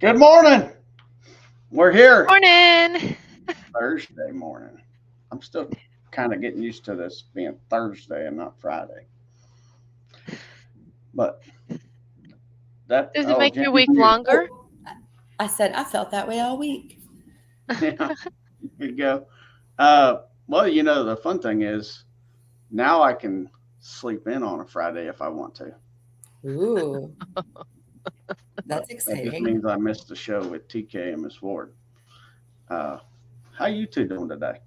Good morning. We're here Morning. Thursday morning. I'm still kind of getting used to this being Thursday and not Friday. But that, Does it oh, make your Jenny, week longer? Oh, I said I felt that way all week. yeah, here you go. Well, the fun thing is now I can sleep in on a Friday if I want to. Ooh, But that's that just exciting. means I missed the show with TK and Miss Ward. Uh, how you two doing today?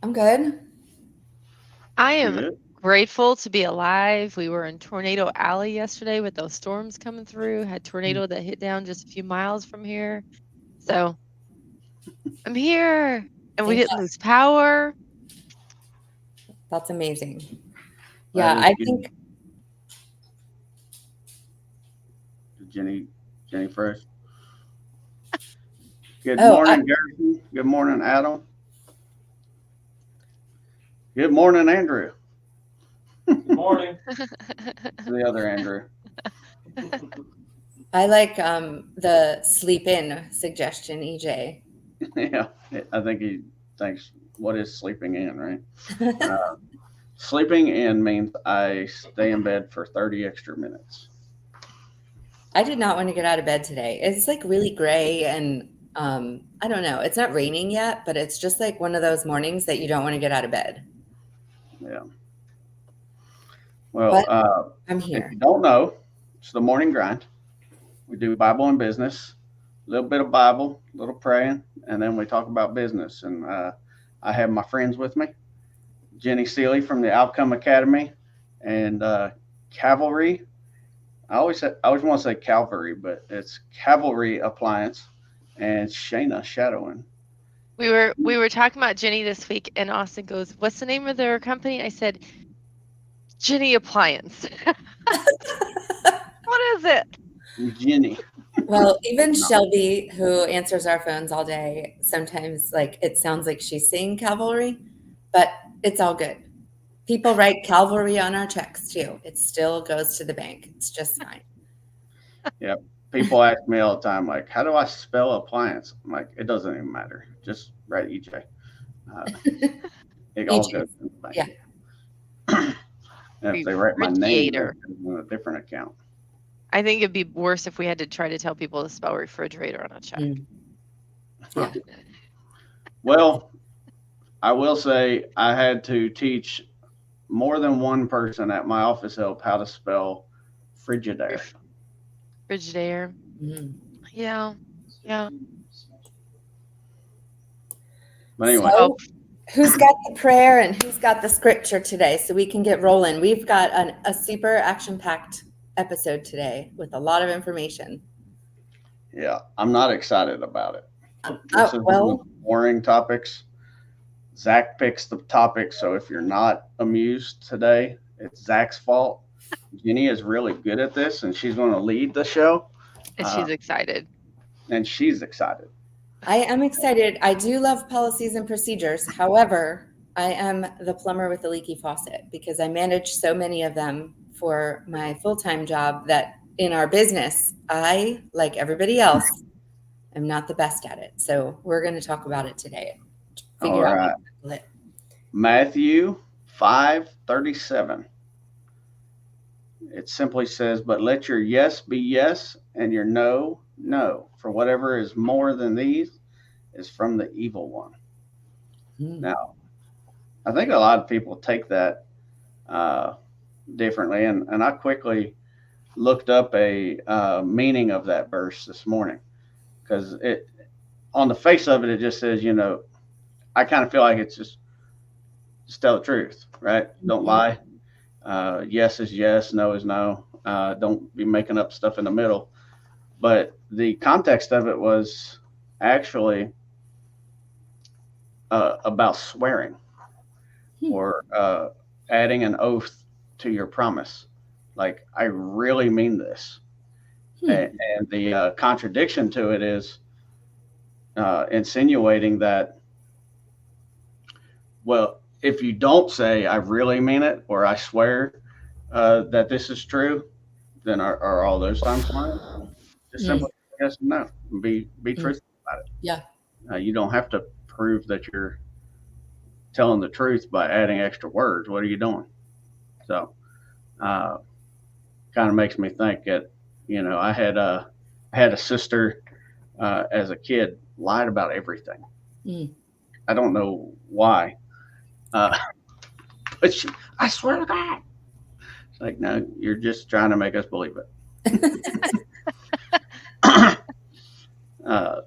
I'm good. I am Good. grateful to be alive. We were in Tornado Alley yesterday with those storms coming through. Had tornado that hit down just a few miles from here. So I'm here. And we Yeah, didn't lose power. that's amazing. That Yeah, is I good. think Jenny, Jenny first. Good oh, morning, Garrison. Good morning, Adam. Good morning, Andrew. Good morning. The other Andrew. I like the sleep in suggestion, EJ. Yeah, I think he thinks, what is sleeping in, right? Uh, Sleeping in means I stay in bed for 30 extra minutes. I did not want to get out of bed today. It's like really gray and I don't know. It's not raining yet, but it's just like one of those mornings that you don't want to get out of bed. Yeah. Well, But I'm if here. you don't know, it's the morning grind. We do Bible and business, a little bit of Bible, a little praying, and then we talk about business. And I have my friends with me, Jenny Seeley from the Outcome Academy, and Cavalry. I always want to say Calvary, but it's Cavalry Appliance, and Shayna Shadowin. We were talking about Jenny this week, and Austin goes, "What's the name of their company?" I said, "Jenny Appliance." What is it? Jenny. Well, even No. Shelby, who answers our phones all day, sometimes like it sounds like she's saying cavalry, but it's all good. People write cavalry on our checks too. It still goes to the bank. It's just fine. Yep. People ask me all the time, like, how do I spell appliance? I'm like, it doesn't even matter. Just write EJ. Uh, it all EJ. goes in the bank. Yeah. And if they write my name, it Refrigerator. goes in a different account. I think it'd be worse if we had to try to tell people to spell refrigerator on a check. Mm. Yeah. Well, I will say I had to teach more than one person at my office help how to spell Frigidaire. Frigidaire. Mhm. Yeah. Yeah. But anyway, So, who's got the prayer and who's got the scripture today so we can get rolling? We've got a super action packed episode today with a lot of information. yeah, I'm not excited about it. This is one of Well, the boring topics. Zach picks the topic, so if you're not amused today, it's Zach's fault. Jenny is really good at this, and she's going to lead the show, And she's excited. and she's excited. I am excited. I do love policies and procedures. However, I am the plumber with the leaky faucet because I manage so many of them for my full-time job that in our business, I, like everybody else, am not the best at it. So we're going to talk about it today. All Figure out how right, to tackle it. Matthew 5:37. It simply says, "But let your yes be yes, and your no no. For whatever is more than these is from the evil one." Hmm. Now, I think a lot of people take that uh, differently, and I quickly looked up a meaning of that verse this morning because it, on the face of it, it just says, I kind of feel like it's just tell the truth, right? Don't Mhm. lie. Yes is yes, no is no. Don't be making up stuff in the middle. But the context of it was actually about swearing or adding an oath to your promise. Like, I really mean this. Hmm. And the contradiction to it is insinuating that, well, if you don't say I really mean it or I swear that this is true, then are all those times lying? Just Hmm. simply yes and no. Be truthful about it. Yeah. You don't have to prove that you're telling the truth by adding extra words. What are you doing? So, kind of makes me think that, I had a sister as a kid, lied about everything. I don't know why, but I swear to God, it's like, no, you're just trying to make us believe it.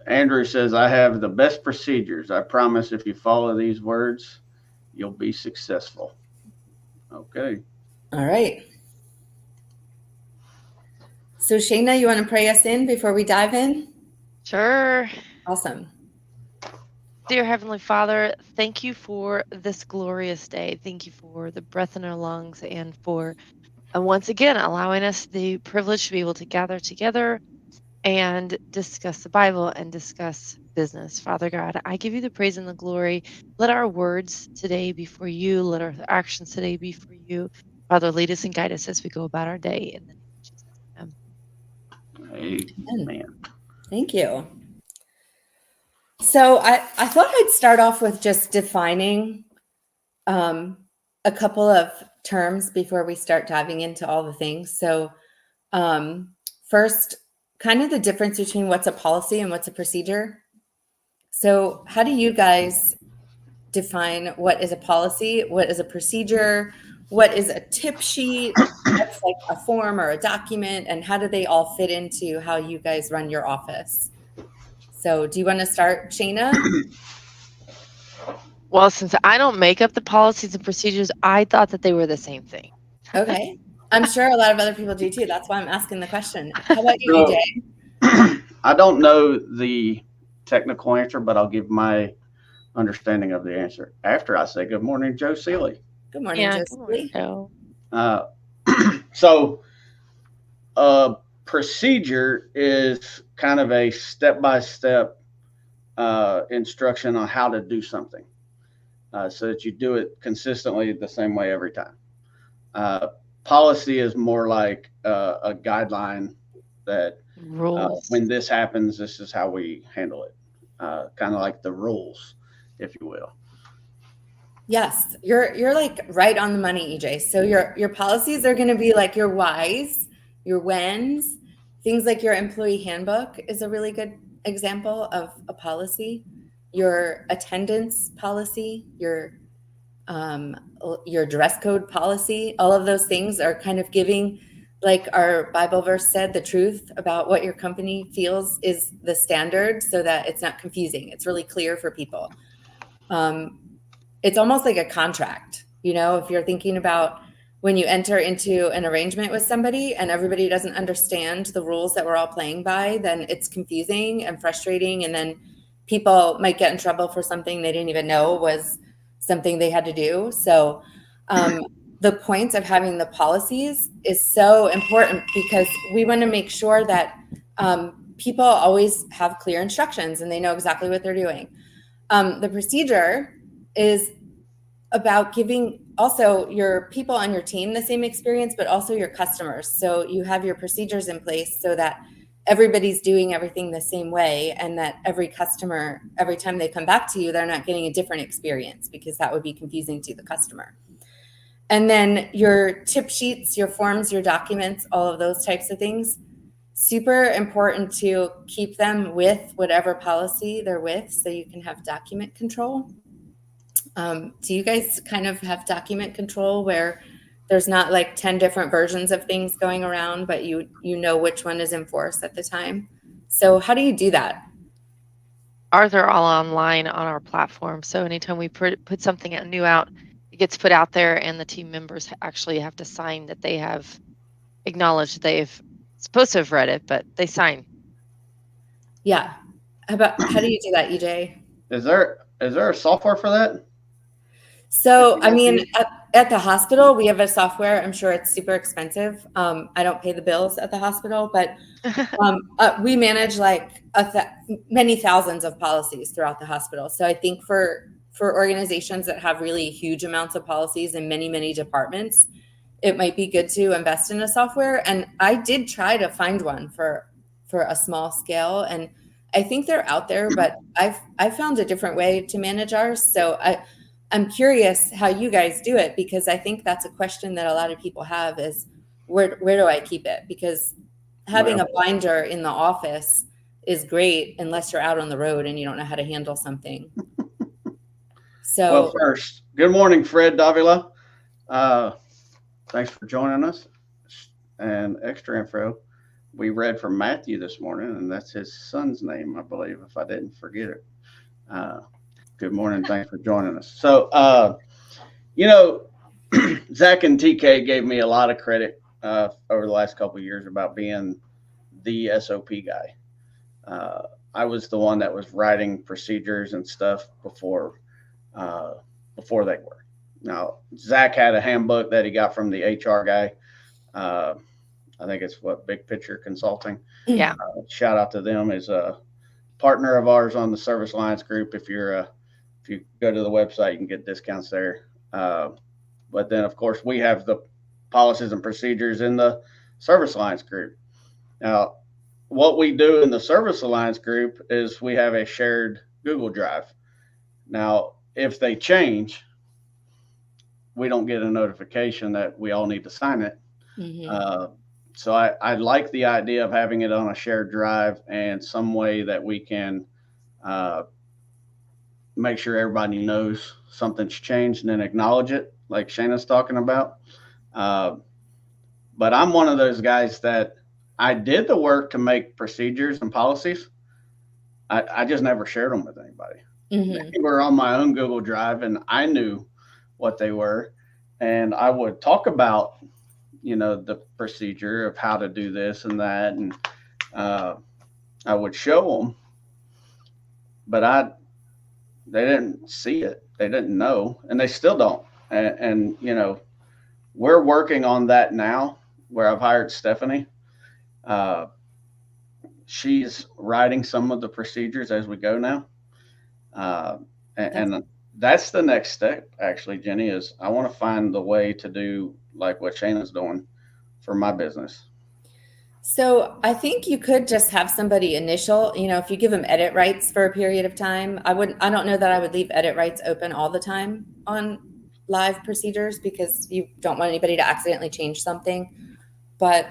Andrew says, I have the best procedures. I promise if you follow these words, you'll be successful. Okay. All right. So Shayna, you want to pray us in before we dive in? Sure. Awesome. Dear Heavenly Father, thank you for this glorious day. Thank you for the breath in our lungs and for once again allowing us the privilege to be able to gather together and discuss the Bible and discuss business. Father God, I give you the praise and the glory. Let our words today be for you. Let our actions today be for you. Father, lead us and guide us as we go about our day. In the name of Jesus. Amen. Amen. Thank you. So I thought I'd start off with just defining a couple of terms before we start diving into all the things. So first, kind of the difference between what's a policy and what's a procedure. So how do you guys define what is a policy, what is a procedure, what is a tip sheet, what's like a form or a document, and how do they all fit into how you guys run your office? So do you want to start, Shayna? Well, since I don't make up the policies and procedures, I thought that they were the same thing. Okay. I'm sure a lot of other people do too. That's why I'm asking the question. How about you, So- EJ? I don't know the technical answer, but I'll give my understanding of the answer after I say good morning, Joe Seeley. Good morning, Yeah, Josie. good morning, Joe. So a procedure is kind of a step-by-step instruction on how to do something so that you do it consistently the same way every time. Policy is more like a guideline that Rules. when this happens, this is how we handle it. Kind of like the rules, if you will. Yes, you're like right on the money, EJ. So your policies are going to be like your whys, your whens, things like your employee handbook is a really good example of a policy. Your attendance policy, your dress code policy, all of those things are kind of giving, like our Bible verse said, the truth about what your company feels is the standard so that it's not confusing. It's really clear for people. It's almost like a contract, if you're thinking about when you enter into an arrangement with somebody and everybody doesn't understand the rules that we're all playing by, then it's confusing and frustrating. And then people might get in trouble for something they didn't even know was something they had to do. So the point of having the policies is so important because we want to make sure that people always have clear instructions and they know exactly what they're doing. The procedure is about giving also your people on your team the same experience, but also your customers. So you have your procedures in place so that everybody's doing everything the same way and that every customer, every time they come back to you, they're not getting a different experience because that would be confusing to the customer. And then your tip sheets, your forms, your documents, all of those types of things, super important to keep them with whatever policy they're with so you can have document control. Do you guys kind of have document control where there's not like 10 different versions of things going around, but you know which one is in force at the time? So how do you do that? Ours are all online on our platform. So anytime we put something new out, it gets put out there and the team members actually have to sign that they have acknowledged they've supposed to have read it, but they sign. Yeah. How do you do that, EJ? Is there a software for that? So, I mean, at the hospital, we have a software. I'm sure it's super expensive. I don't pay the bills at the hospital, but we manage like many thousands of policies throughout the hospital. So I think for organizations that have really huge amounts of policies in many, many departments, it might be good to invest in a software. And I did try to find one for for a small scale. And I think they're out there, but I've found a different way to manage ours. So I'm curious how you guys do it, because I think that's a question that a lot of people have is where do I keep it? Because having a binder in the office is great unless you're out on the road and you don't know how to handle something. So, well, first, good morning, Fred Davila. Thanks for joining us. And extra info, we read from Matthew this morning, and that's his son's name, I believe, if I didn't forget it. Good morning. Thanks for joining us. So, Zach and TK gave me a lot of credit over the last couple of years about being the SOP guy. I was the one that was writing procedures and stuff before they were. Now, Zach had a handbook that he got from the HR guy. I think it's Big Picture Consulting. Yeah. Shout out to them, as a partner of ours on the Service Alliance group. If you go to the website, you can get discounts there. But then, of course, we have the policies and procedures in the Service Alliance group. Now, what we do in the Service Alliance group is we have a shared Google Drive. Now, if they change, we don't get a notification that we all need to sign it. mm-hmm. So I like the idea of having it on a shared drive and some way that we can make sure everybody knows something's changed and then acknowledge it, like Shayna's talking about. But I'm one of those guys that I did the work to make procedures and policies. I just never shared them with anybody. Mm-hmm. They were on my own Google Drive, and I knew what they were. And I would talk about, the procedure of how to do this and that. And I would show them, but they didn't see it. They didn't know, and they still don't. And we're working on that now, where I've hired Stephanie. She's writing some of the procedures as we go now. And that's the next step, actually, Jenny, is I want to find the way to do like what Shayna's doing for my business. So I think you could just have somebody initial, if you give them edit rights for a period of time. I don't know that I would leave edit rights open all the time on live procedures, because you don't want anybody to accidentally change something. But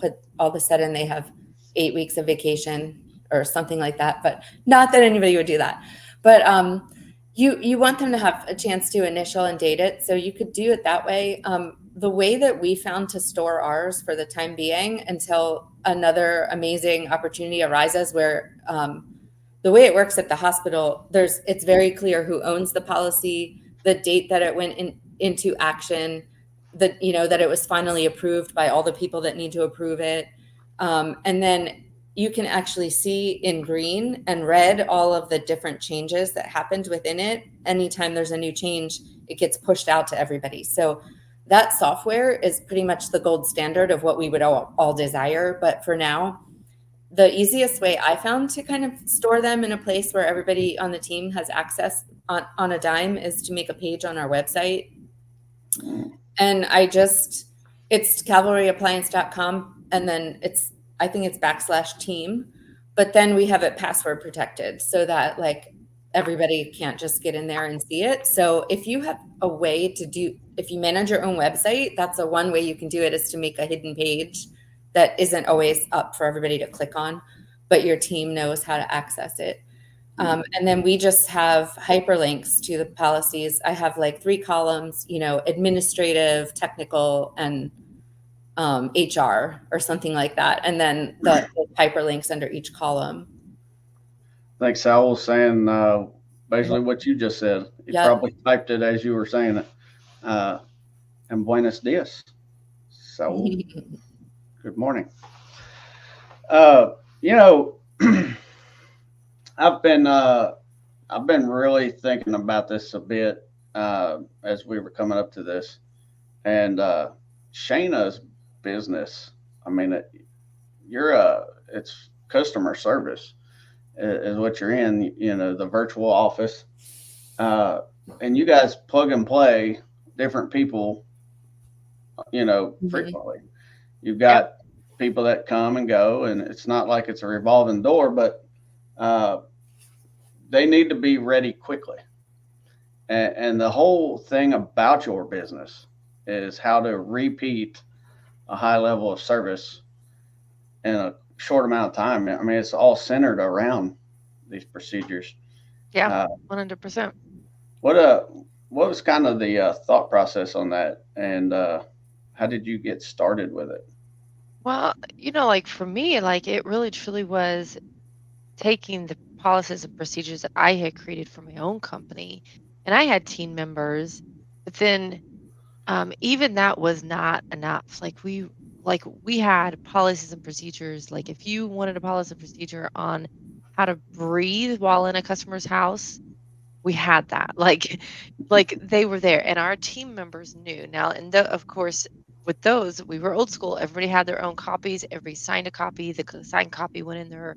put all of a sudden they have 8 weeks of vacation or something like that. But not that anybody would do that. But you want them to have a chance to initial and date it. So you could do it that way. The way that we found to store ours for the time being until another amazing opportunity arises, where the way it works at the hospital, it's very clear who owns the policy, the date that it went into action, that it was finally approved by all the people that need to approve it. And then you can actually see in green and red all of the different changes that happened within it. Anytime there's a new change, it gets pushed out to everybody. So that software is pretty much the gold standard of what we would all desire. But for now, the easiest way I found to kind of store them in a place where everybody on the team has access on a dime is to make a page on our website. And it's cavalryappliance.com, and then I think it's /team, but then we have it password protected so that everybody can't just get in there and see it. So if you have a way if you manage your own website, that's one way you can do it, is to make a hidden page that isn't always up for everybody to click on, but your team knows how to access it. And then we just have hyperlinks to the policies. I have 3 columns, administrative, technical, and HR or something like that. And then the hyperlinks under each column. I think Sal was saying basically what you just said. You probably typed it as you were saying it. And buenos dias. So good morning. I've been really thinking about this a bit as we were coming up to this, and Shayna's business. I mean, it's customer service is what you're in. The virtual office, and you guys plug and play different people. Frequently. You've got people that come and go, and it's not like it's a revolving door, but they need to be ready quickly. And the whole thing about your business is how to repeat a high level of service in a short amount of time. I mean, it's all centered around these procedures. Yeah, 100%. What was kind of the thought process on that, and how did you get started with it? Well, like for me, like it really truly was taking the policies and procedures that I had created for my own company, and I had team members, but then even that was not enough. Like we had policies and procedures. Like if you wanted a policy and procedure on how to breathe while in a customer's house, we had that. Like they were there, and our team members knew. Now, and of course, with those, we were old school. Everybody had their own copies. Everybody signed a copy. The signed copy went in their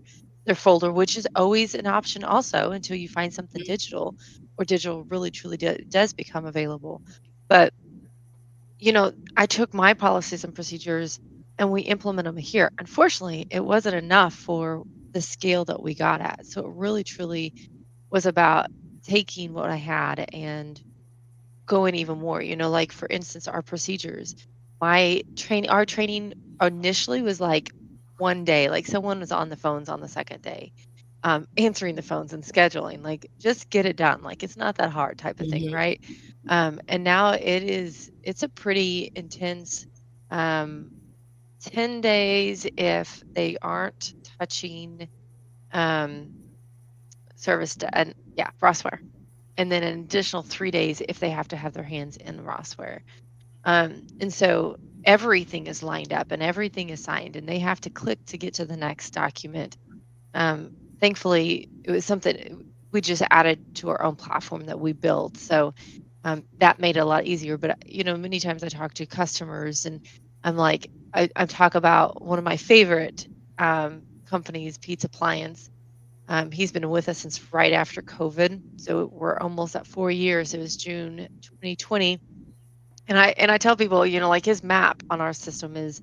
folder, which is always an option also until you find something digital, or digital really truly does become available. But I took my policies and procedures and we implement them here. Unfortunately, it wasn't enough for the scale that we got at. So it really truly was about taking what I had and going even more. Like for instance, our procedures. Our training initially was like one day, like someone was on the phones on the second day, answering the phones and scheduling, like just get it done. Like it's not that hard type of thing, Mhm. right? And now it's a pretty intense, um, 10 days if they aren't touching, um, and yeah, Rossware. And then an additional 3 days if they have to have their hands in Rossware. And so everything is lined up and everything is signed and they have to click to get to the next document. Thankfully, it was something we just added to our own platform that we built. So that made it a lot easier. But, many times I talk to customers and I'm like, I talk about one of my favorite companies, Pizza Appliance. He's been with us since right after COVID. So we're almost at 4 years. It was June 2020. And I tell people, like his map on our system is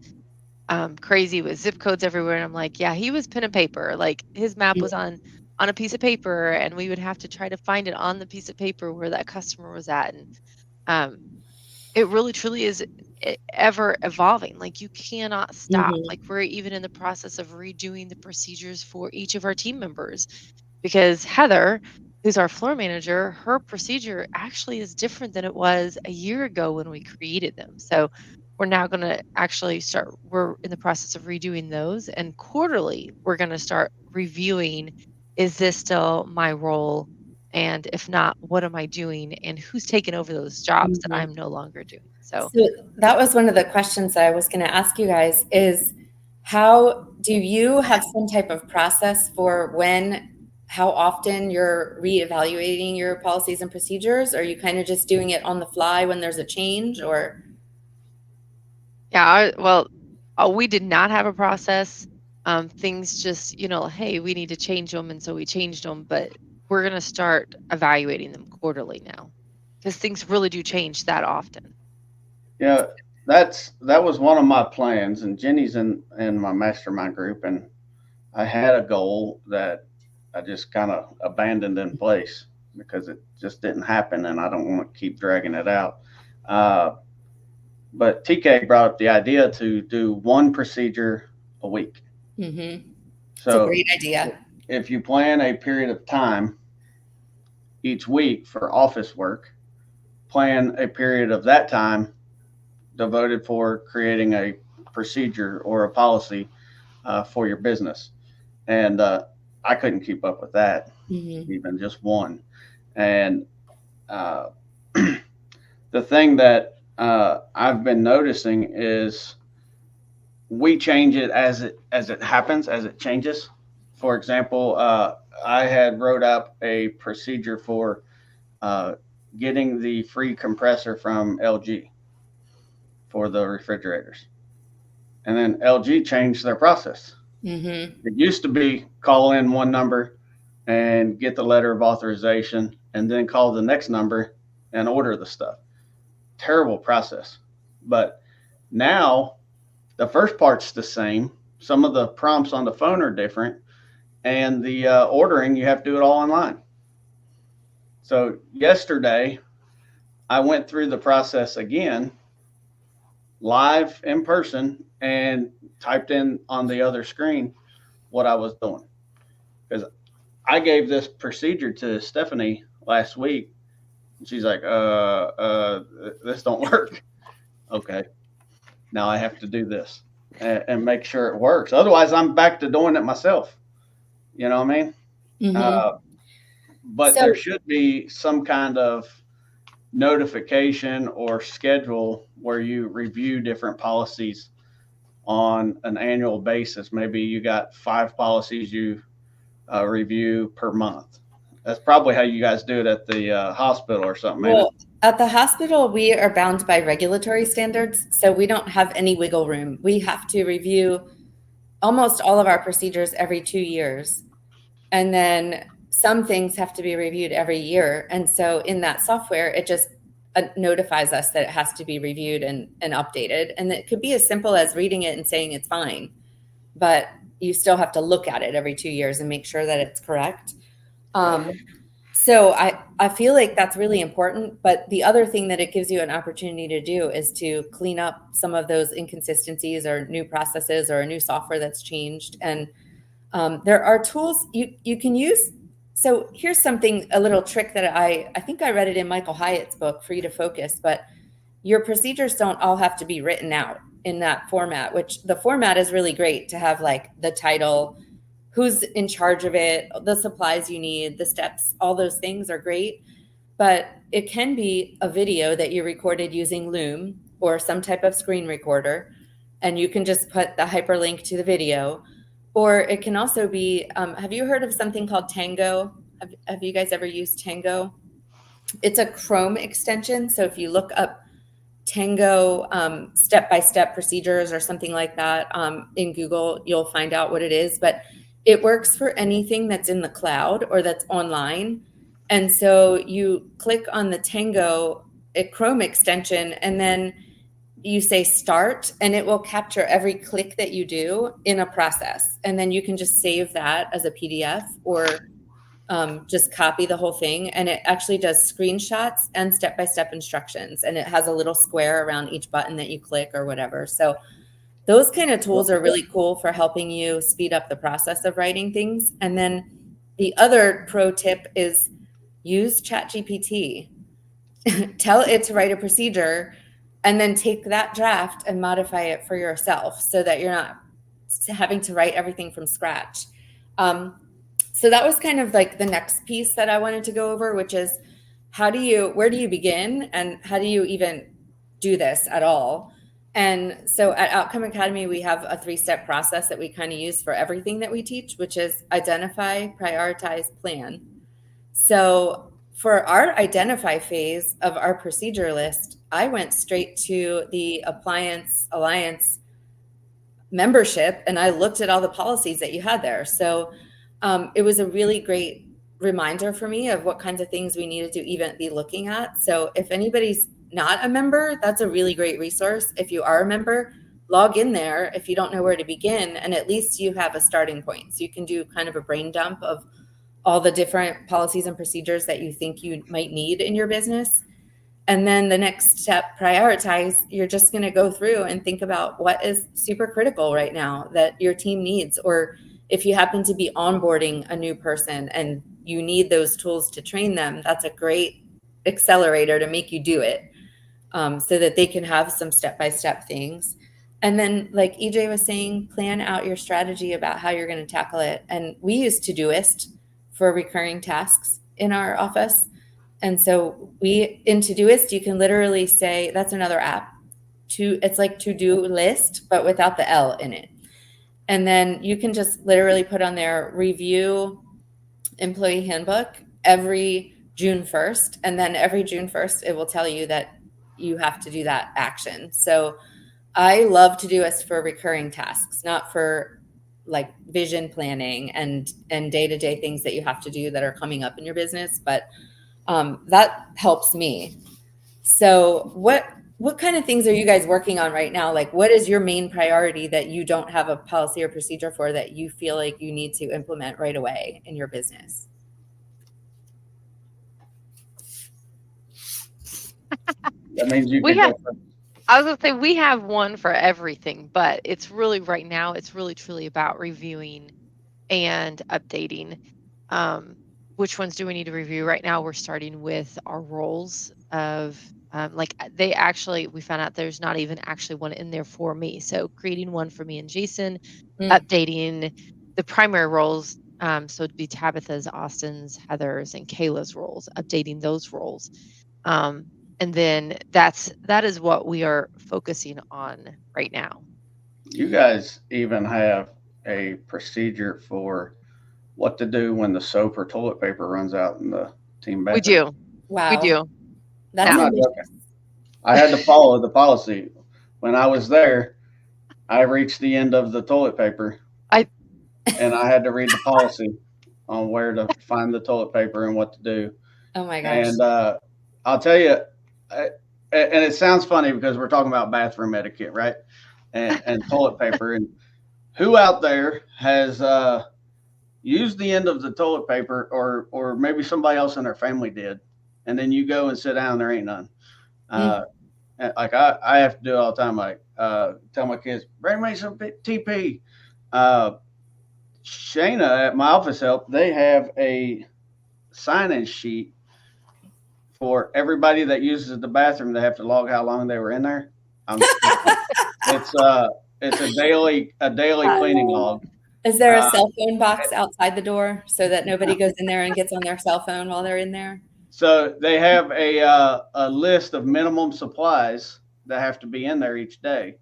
crazy with zip codes everywhere. And I'm like, yeah, he was pen and paper. Like his map was on a piece of paper, and we would have to try to find it on the piece of paper where that customer was at. And um, it really truly is ever evolving. Like you cannot stop. Mhm. Like we're even in the process of redoing the procedures for each of our team members because Heather, who's our floor manager, her procedure actually is different than it was a year ago when we created them. So we're now going to actually we're in the process of redoing those. And quarterly, we're going to start reviewing, is this still my role? And if not, what am I doing? And who's taking over those jobs that Mhm. I'm no longer doing? So So that was one of the questions that I was going to ask you guys is how do you have some type of process for how often you're reevaluating your policies and procedures? Are you kind of just doing it on the fly when there's a change or? yeah, we did not have a process. Things just, hey, we need to change them. And so we changed them, but we're going to start evaluating them quarterly now because things really do change that often. Yeah, that was one of my plans, and Jenny's in my mastermind group, and I had a goal that I just kind of abandoned in place because it just didn't happen, and I don't want to keep dragging it out. Uh, but TK brought up the idea to do one procedure a week. Mm-hmm. It's a So great idea. if you plan a period of time each week for office work, plan a period of that time devoted for creating a procedure or a policy for your business. And I couldn't keep up with that, Mm-hmm. even just one. And uh, the thing that I've been noticing is we change it as it happens, as it changes. For example, I had wrote up a procedure for getting the free compressor from LG for the refrigerators. And then LG changed their process. Mm-hmm. It used to be call in one number and get the letter of authorization and then call the next number and order the stuff. Terrible process. But now The first part's the same. Some of the prompts on the phone are different, and the ordering, you have to do it all online. So yesterday, I went through the process again, live in person, and typed in on the other screen what I was doing. Because I gave this procedure to Stephanie last week. She's like, this don't work. Okay. Now I have to do this and make sure it works. Otherwise, I'm back to doing it myself. You know what I mean? Mhm. But So- there should be some kind of notification or schedule where you review different policies on an annual basis. Maybe you got 5 policies you review per month. That's probably how you guys do it at the hospital or something. Well, at the hospital, we are bound by regulatory standards, so we don't have any wiggle room. We have to review almost all of our procedures every 2 years. And then some things have to be reviewed every year. And so in that software, it just notifies us that it has to be reviewed and updated. And it could be as simple as reading it and saying it's fine, but you still have to look at it every 2 years and make sure that it's correct. So I feel like that's really important. But the other thing that it gives you an opportunity to do is to clean up some of those inconsistencies or new processes or a new software that's changed. And there are tools you can use. So here's something, a little trick that I think I read it in Michael Hyatt's book, Free to Focus, but your procedures don't all have to be written out in that format, which the format is really great to have, like the title, who's in charge of it, the supplies you need, the steps, all those things are great. But it can be a video that you recorded using Loom or some type of screen recorder, and you can just put the hyperlink to the video. Or it can also be, have you heard of something called Tango? Have you guys ever used Tango? It's a Chrome extension. So if you look up Tango step-by-step procedures or something like that in Google, you'll find out what it is. But it works for anything that's in the cloud or that's online. And so you click on the Tango Chrome extension, and then you say start, and it will capture every click that you do in a process. And then you can just save that as a PDF or just copy the whole thing. And it actually does screenshots and step-by-step instructions. And it has a little square around each button that you click or whatever. So those kind of tools are really cool for helping you speed up the process of writing things. And then the other pro tip is use ChatGPT. Tell it to write a procedure, and then take that draft and modify it for yourself so that you're not having to write everything from scratch. So that was kind of like the next piece that I wanted to go over, which is where do you begin, and how do you even do this at all? And so at Outcome Academy, we have a 3-step process that we kind of use for everything that we teach, which is identify, prioritize, plan. So for our identify phase of our procedure list, I went straight to the Alliance membership, and I looked at all the policies that you had there. So it was a really great reminder for me of what kinds of things we needed to even be looking at. So if anybody's not a member, that's a really great resource. If you are a member, log in there if you don't know where to begin, and at least you have a starting point. So you can do kind of a brain dump of all the different policies and procedures that you think you might need in your business. And then the next step, prioritize. You're just going to go through and think about what is super critical right now that your team needs. Or if you happen to be onboarding a new person and you need those tools to train them, that's a great accelerator to make you do it, so that they can have some step-by-step things. And then, like EJ was saying, plan out your strategy about how you're going to tackle it. And we use Todoist for recurring tasks in our office. And so in Todoist, you can literally say, that's another app. It's like to-do list, but without the L in it. And then you can just literally put on there, review employee handbook every June 1st. And then every June 1st, it will tell you that you have to do that action. So I love Todoist for recurring tasks, not for like vision planning and day-to-day things that you have to do that are coming up in your business. But that helps me. So what what kind of things are you guys working on right now? Like, what is your main priority that you don't have a policy or procedure for that you feel like you need to implement right away in your business? That means you We can have, go first. I was gonna say we have one for everything, but it's really right now, it's really truly about reviewing and updating. Which ones do we need to review? Right now, we're starting with our roles of we found out there's not even actually one in there for me. So creating one for me and Jason, Mm. updating the primary roles. So it'd be Tabitha's, Austin's, Heather's, and Kayla's roles, updating those roles. And then that is what we are focusing on right now. You guys even have a procedure for what to do when the soap or toilet paper runs out in the team bathroom. We do. Wow. We do. That's I'm not ambitious. joking. I had to follow the policy. When I was there, I reached the end of the toilet paper. And I had to read the policy on where to find the toilet paper and what to do. Oh my gosh. And I'll tell you, and it sounds funny because we're talking about bathroom etiquette, right? And toilet paper. And who out there has used the end of the toilet paper, or maybe somebody else in their family did, and then you go and sit down, there ain't none. Like I have to do it all the time. Like tell my kids, bring me some TP. Shayna at my office help, they have a sign-in sheet for everybody that uses the bathroom. They have to log how long they were in there. It's a daily cleaning log. Is there a cell phone box outside the door so that nobody goes in there and gets on their cell phone while they're in there? So they have a list of minimum supplies that have to be in there each day,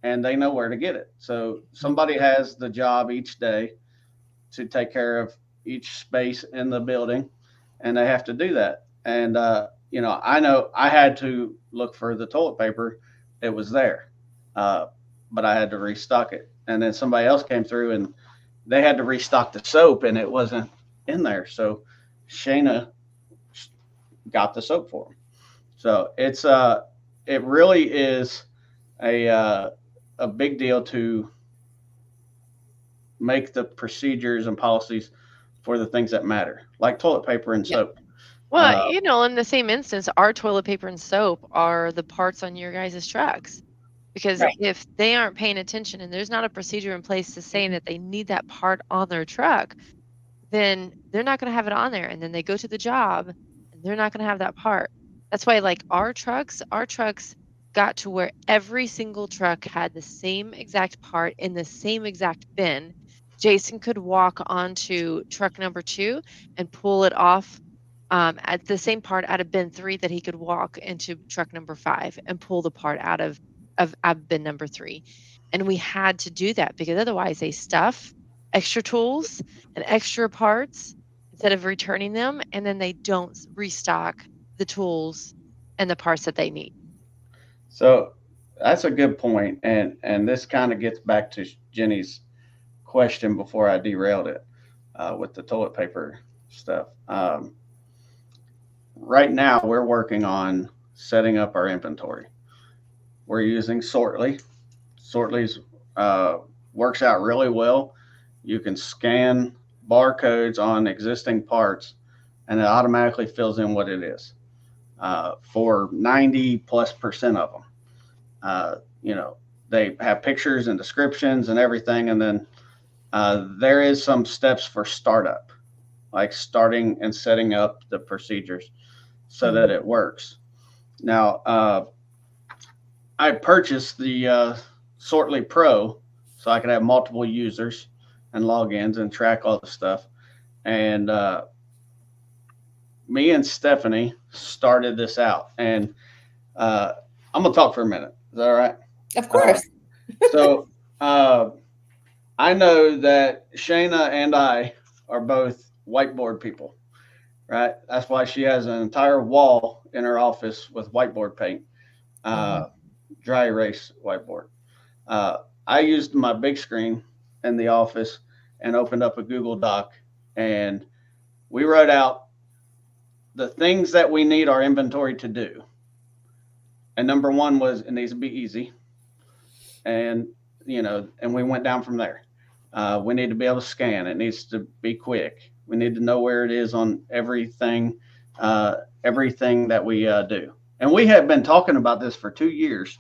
and they know where to get it. So somebody has the job each day to take care of each space in the building, and they have to do that. And I know I had to look for the toilet paper. It was there, but I had to restock it. And then somebody else came through and they had to restock the soap, and it wasn't in there. So Shayna got the soap for them. So it really is a big deal to make the procedures and policies for the things that matter, like toilet paper and soap. Well, in the same instance, our toilet paper and soap are the parts on your guys' trucks. Because if they aren't paying attention and there's not a procedure in place to saying that they need that part on their truck, then they're not going to have it on there. And then they go to the job and they're not going to have that part. That's why, like, our trucks got to where every single truck had the same exact part in the same exact bin. Jason could walk onto truck number 2 and pull it off at the same part out of bin 3 that he could walk into truck number 5 and pull the part out of bin number 3. And we had to do that because otherwise they stuff extra tools and extra parts instead of returning them, and then they don't restock the tools and the parts that they need. So that's a good point, and this kind of gets back to Jenny's question before I derailed it with the toilet paper stuff. Right now, we're working on setting up our inventory. We're using Sortly. Sortly's works out really well. You can scan barcodes on existing parts, and it automatically fills in what it is for 90+% of them. They have pictures and descriptions and everything, and then there is some steps for startup, like starting and setting up the procedures so that it works. Now, I purchased the Sortly Pro so I could have multiple users and logins and track all the stuff. And me and Stephanie started this out. And I'm going to talk for a minute. Is that all right? Of course. So I know that Shayna and I are both whiteboard people, right? That's why she has an entire wall in her office with whiteboard paint, dry erase whiteboard. I used my big screen in the office and opened up a Google Doc, and we wrote out the things that we need our inventory to do. And number one was it needs to be easy. And, and we went down from there. We need to be able to scan. It needs to be quick. We need to know where it is on everything that we do. And we have been talking about this for 2 years.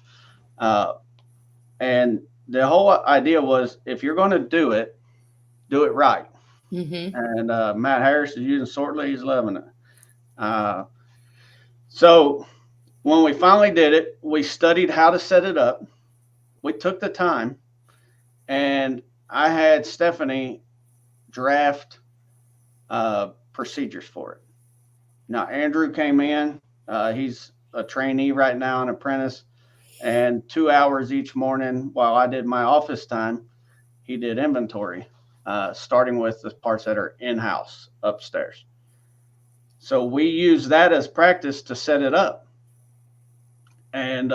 And the whole idea was if you're going to do it right. Mm-hmm. And Matt Harris is using Sortly. He's loving it. So when we finally did it, we studied how to set it up. We took the time, and I had Stephanie draft procedures for it. Now, Andrew came in. He's a trainee right now, an apprentice, and 2 hours each morning while I did my office time, he did inventory, starting with the parts that are in-house upstairs. So we use that as practice to set it up. And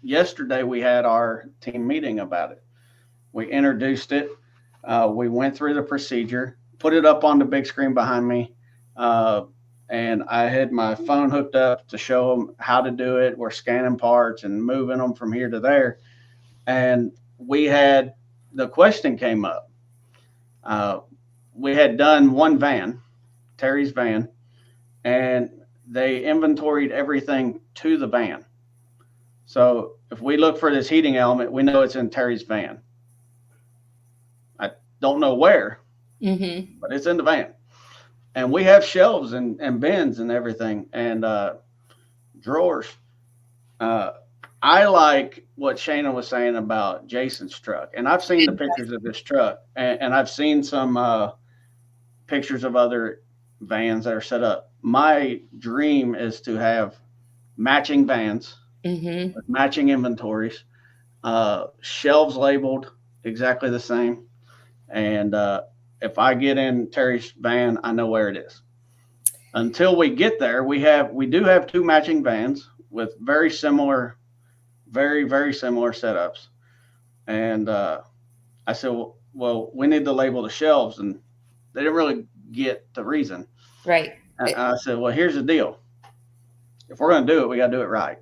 yesterday we had our team meeting about it. We introduced it. We went through the procedure, put it up on the big screen behind me. And I had my phone hooked up to show them how to do it. We're scanning parts and moving them from here to there. And the question came up. We had done one van, Terry's van, and they inventoried everything to the van. So if we look for this heating element, we know it's in Terry's van. I don't know where, but it's in the van. And we have shelves and bins and everything and drawers. I like what Shana was saying about Jason's truck. And I've seen the pictures of this truck. And I've seen some pictures of other vans that are set up. My dream is to have matching vans. With matching inventories, shelves labeled exactly the same. And if I get in Terry's van, I know where it is. Until we get there, we do have 2 matching vans with very, very similar setups. And I said, well, we need to label the shelves. And they didn't really get the reason. Right. And I said, well, here's the deal. If we're going to do it, we got to do it right.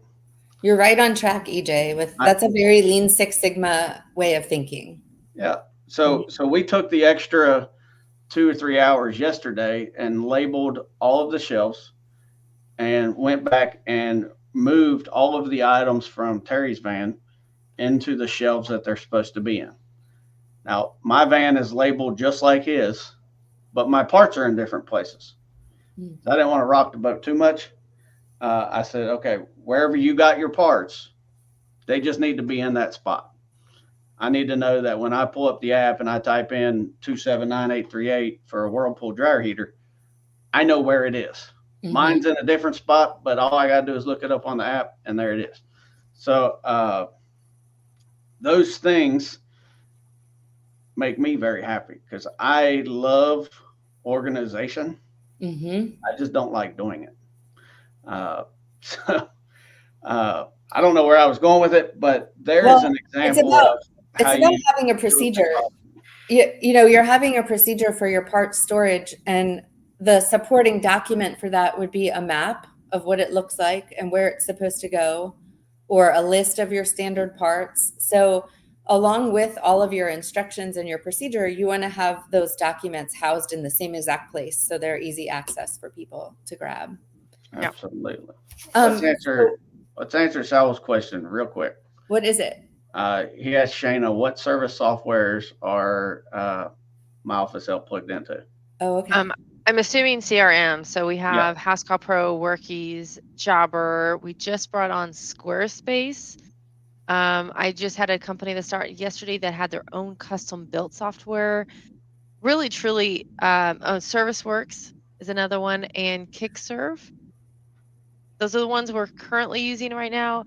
You're right on track, EJ. That's a very Lean Six Sigma way of thinking. Yeah. So we took the extra 2 or 3 hours yesterday and labeled all of the shelves and went back and moved all of the items from Terry's van into the shelves that they're supposed to be in. Now, my van is labeled just like his, but my parts are in different places. I didn't want to rock the boat too much. I said, okay, wherever you got your parts, they just need to be in that spot. I need to know that when I pull up the app and I type in 279-838 for a Whirlpool dryer heater, I know where it is. Mine's in a different spot, but all I got to do is look it up on the app and there it is. So those things make me very happy because I love organization. I just don't like doing it. I don't know where I was going with it, but there's an example it's about having a procedure. You're having a procedure for your part storage, and the supporting document for that would be a map of what it looks like and where it's supposed to go, or a list of your standard parts. So along with all of your instructions and your procedure, you want to have those documents housed in the same exact place so they're easy access for people to grab. Absolutely. Let's answer Sal's question real quick. What is it? He asked Shana, what service softwares are my Office Help plugged into? Oh, okay. I'm assuming CRM. So we have Housecall Pro, Workies, Jobber. We just brought on Squarespace. I just had a company that started yesterday that had their own custom built software. Really, truly, ServiceWorks is another one, and Kickserve. Those are the ones we're currently using right now.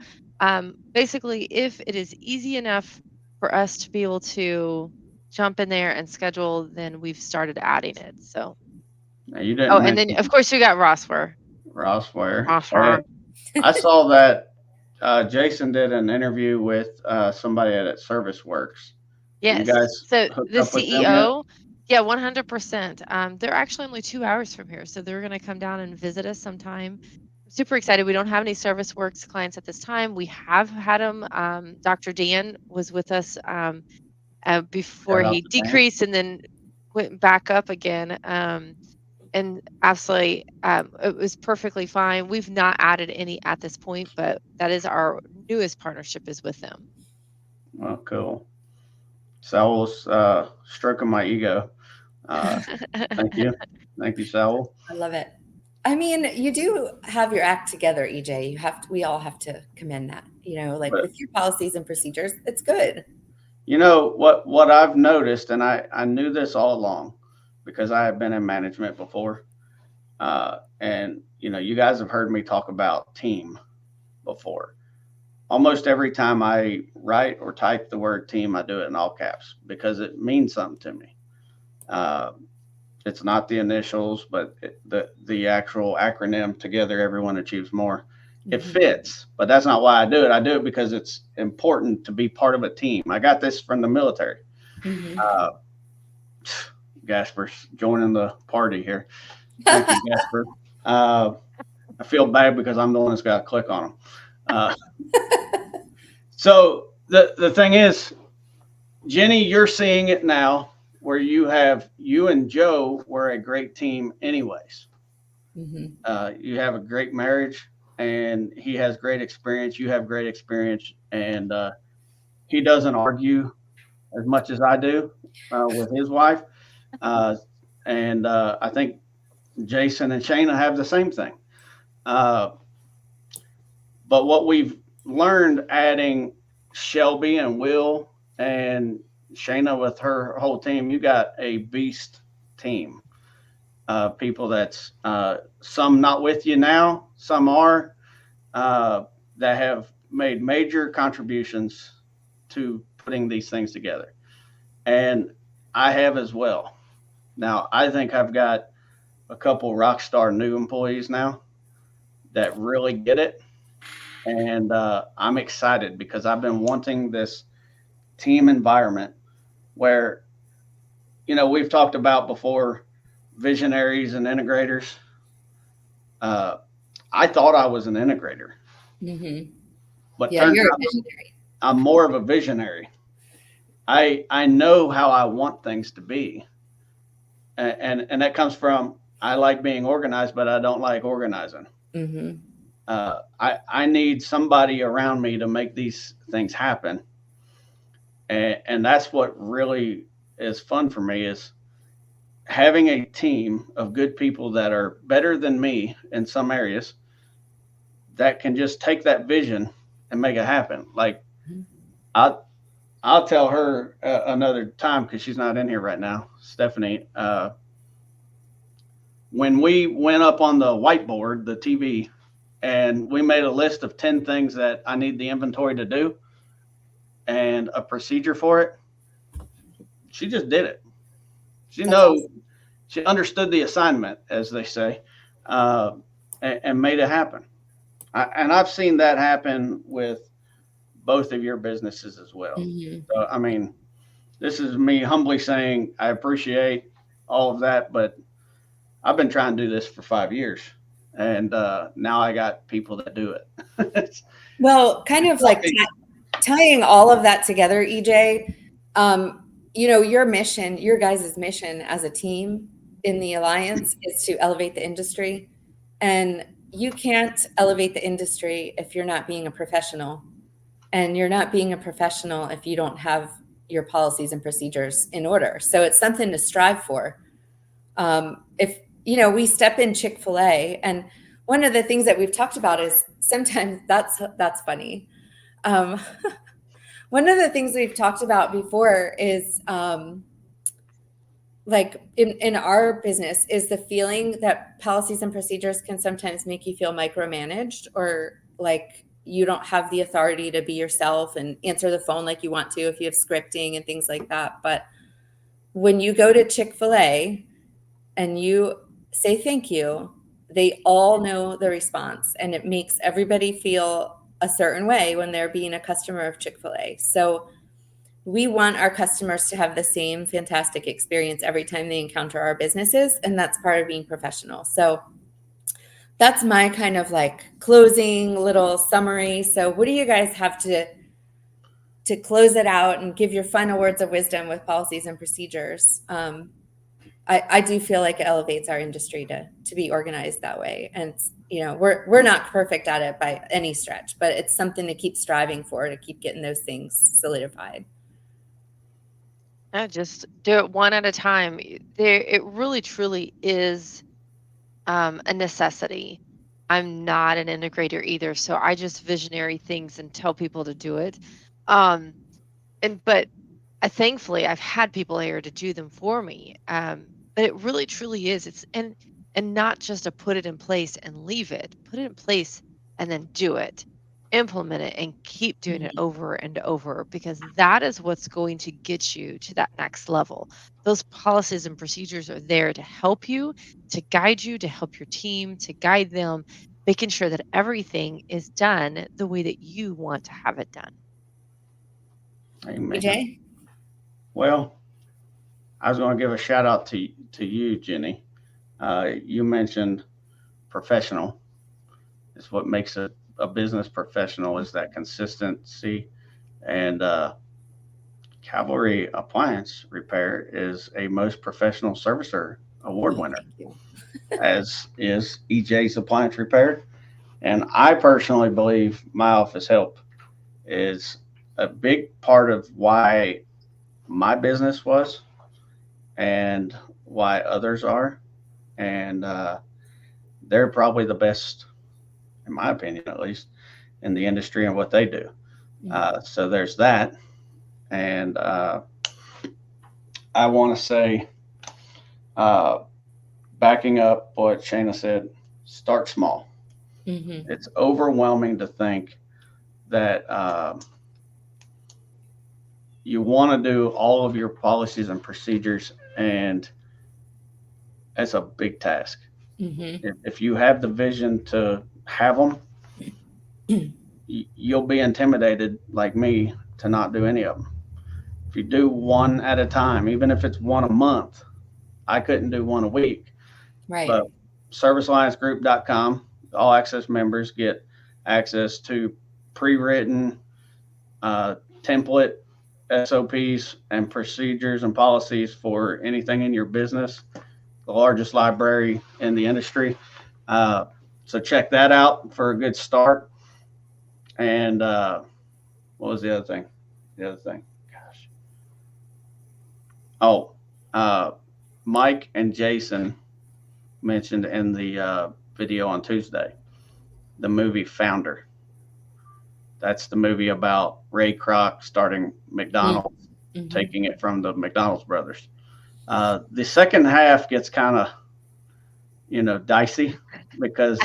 Basically, if it is easy enough for us to be able to jump in there and schedule, then we've started adding it. So. Now you didn't. And then of course you got Rossware. Rossware. I saw that Jason did an interview with somebody at ServiceWorks. Yes. You guys so the CEO. Yeah, 100%. They're actually only 2 hours from here, so they're going to come down and visit us sometime. super excited. We don't have any Service Works clients at this time. We have had them. Dr. Dan was with us before Shout out he to Dan. decreased and then went back up again. And absolutely, it was perfectly fine. We've not added any at this point, but that is our newest partnership is with them. Well, cool. Saul's stroking my ego. Thank you. Thank you, Saul. I love it. I mean, you do have your act together, EJ. You have to, we all have to commend that. Like But- with your policies and procedures, it's good. You know what I've noticed, and I knew this all along because I have been in management before. And you guys have heard me talk about team before. Almost every time I write or type the word team, I do it in all caps because it means something to me. It's not the initials, but the actual acronym together, everyone achieves more. It fits, but that's not why I do it. I do it because it's important to be part of a team. I got this from the military. Mhm. Gasper's joining the party here. Thank you, Gasper. I feel bad because I'm the one that's got to click on them. So the thing is, Jenny, you're seeing it now where you and Joe were a great team anyways. Mhm. You have a great marriage and he has great experience. You have great experience and he doesn't argue as much as I do with his wife. And I think Jason and Shayna have the same thing. But what we've learned adding Shelby and Will and Shayna with her whole team, you got a beast team. People that's some not with you now, some are that have made major contributions to putting these things together. And I have as well. Now, I think I've got a couple rock star new employees now that really get it. And I'm excited because I've been wanting this team environment where, we've talked about before visionaries and integrators. I thought I was an integrator, Mhm. but Yeah, turns you're a out visionary. I'm more of a visionary. I know how I want things to be. And that comes from, I like being organized, but I don't like organizing. Mhm. I need somebody around me to make these things happen. And that's what really is fun for me is having a team of good people that are better than me in some areas that can just take that vision and make it happen. Like I'll tell her another time because she's not in here right now, Stephanie. When we went up on the whiteboard, the TV, and we made a list of 10 things that I need the inventory to do and a procedure for it, she just did it. She she understood the assignment, as they say, and made it happen. And I've seen that happen with both of your businesses as well. Mhm. So, I mean, this is me humbly saying I appreciate all of that, but I've been trying to do this for 5 years, and now I got people that do it. Well, kind of like tying all of that together, EJ, your mission, your guys' mission as a team in the Alliance is to elevate the industry. And you can't elevate the industry if you're not being a professional. And you're not being a professional if you don't have your policies and procedures in order. So it's something to strive for. If, we step in Chick-fil-A, and one of the things that we've talked about is sometimes that's funny. One of the things we've talked about before is like in our business is the feeling that policies and procedures can sometimes make you feel micromanaged or like you don't have the authority to be yourself and answer the phone like you want to if you have scripting and things like that. But when you go to Chick-fil-A and you say thank you, they all know the response, and it makes everybody feel a certain way when they're being a customer of Chick-fil-A. So we want our customers to have the same fantastic experience every time they encounter our businesses, and that's part of being professional. So that's my kind of like closing little summary. So what do you guys have to close it out and give your final words of wisdom with policies and procedures? I do feel like it elevates our industry to be organized that way. And we're not perfect at it by any stretch, but it's something to keep striving for, to keep getting those things solidified. Just do it one at a time. It really truly is a necessity. I'm not an integrator either, so I just visionary things and tell people to do it. But thankfully I've had people here to do them for me. But it really truly is. It's and not just to put it in place and leave it. Put it in place and then do it. Implement it and keep doing it over and over, because that is what's going to get you to that next level. Those policies and procedures are there to help you, to guide you, to help your team, to guide them, making sure that everything is done the way that you want to have it done. Amen. BJ? Well, I was going to give a shout out to you, Jenny. You mentioned professional. It's what makes a business professional, is that consistency. And Cavalry Appliance Repair is a most professional servicer award winner, as is EJ's Appliance Repair. And I personally believe My Office Help is a big part of why my business was and why others are. And they're probably the best, in my opinion, at least, in the industry and what they do. So there's that. And I want to say, backing up what Shana said, start small. It's overwhelming to think that you want to do all of your policies and procedures, and it's a big task. If you have the vision to have them, you'll be intimidated, like me, to not do any of them. If you do one at a time, even if it's one a month, I couldn't do one a week. Right. But servicealliancegroup.com, all access members get access to pre-written template SOPs and procedures and policies for anything in your business, the largest library in the industry. So check that out for a good start. And what was the other thing? Gosh. Mike and Jason mentioned in the video on Tuesday the movie Founder. That's the movie about Ray Kroc starting McDonald's, taking it from the McDonald's brothers. The second half gets kind of, dicey, because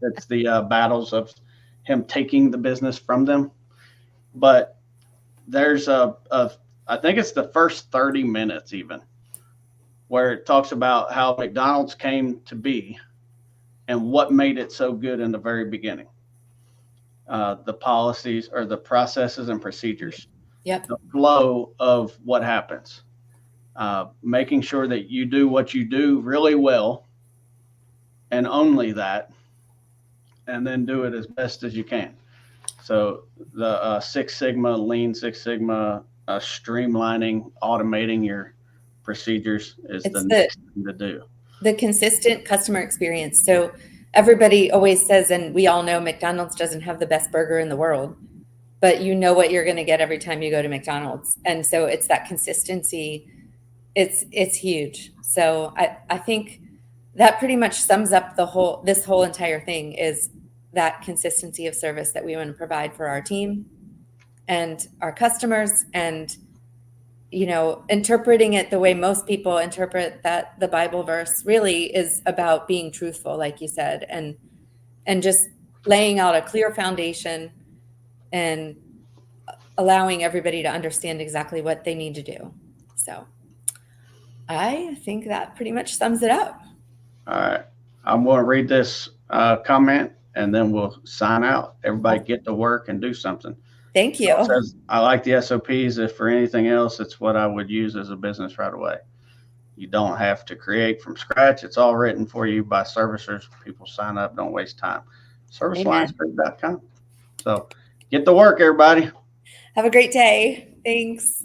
it's the battles of him taking the business from them. But there's I think it's the first 30 minutes even, where it talks about how McDonald's came to be and what made it so good in the very beginning. The policies or the processes and procedures, the flow of what happens, making sure that you do what you do really well and only that, and then do it as best as you can. So the Six Sigma, Lean Six Sigma, streamlining, automating your procedures is the next thing to do. The consistent customer experience. So everybody always says, and we all know, McDonald's doesn't have the best burger in the world, but you know what you're going to get every time you go to McDonald's. And so it's that consistency. It's huge. So I think that pretty much sums up this whole entire thing, is that consistency of service that we want to provide for our team and our customers, and interpreting it the way most people interpret that the Bible verse really is about being truthful, like you said, and just laying out a clear foundation and allowing everybody to understand exactly what they need to do. So I think that pretty much sums it up. All right. I'm going to read this comment and then we'll sign out. Everybody get to work and do something. Thank you. It says, I like the SOPs. If for anything else, it's what I would use as a business right away. You don't have to create from scratch. It's all written for you by servicers. People sign up, don't waste time. ServiceLinesGroup.com. So get to work, everybody. Have a great day. Thanks.